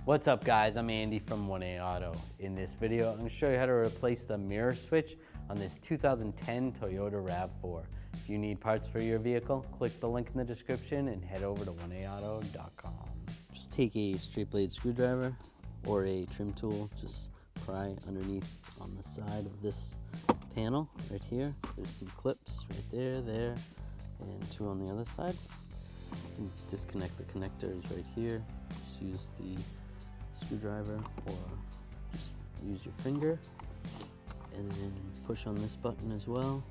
What's up guys, I'm Andy from 1A Auto. In this video, I'm going to show you how to replace the mirror switch on this 2010 Toyota Rav4. If you need parts for your vehicle, click the link in the description and head over to 1aauto.com. Just take a straight blade screwdriver or a trim tool, just pry underneath on the side of this panel right here. There's some clips right there, and two on the other side. You can disconnect the connectors right here. Just use the screwdriver or just use your finger and then push on this button as well.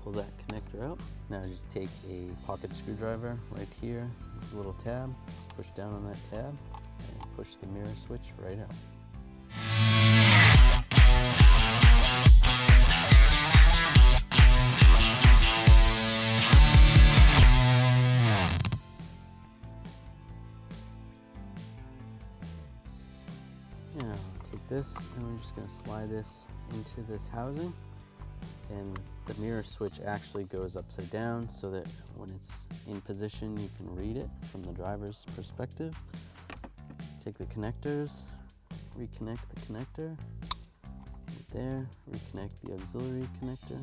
Pull that connector out. Now just take a pocket screwdriver right here, this little tab, just push down on that tab and push the mirror switch right out. Now take this and we're just going to slide this into this housing, and the mirror switch actually goes upside down so that when it's in position you can read it from the driver's perspective. Take the connectors, reconnect the connector right there, reconnect the auxiliary connector,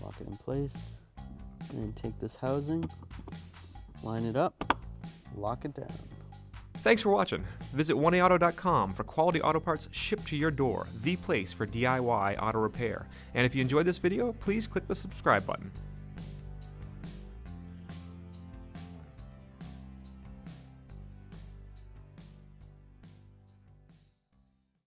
lock it in place, and then take this housing, line it up, lock it down. Thanks for watching. Visit 1aauto.com for quality auto parts shipped to your door, the place for DIY auto repair. And if you enjoyed this video, please click the subscribe button.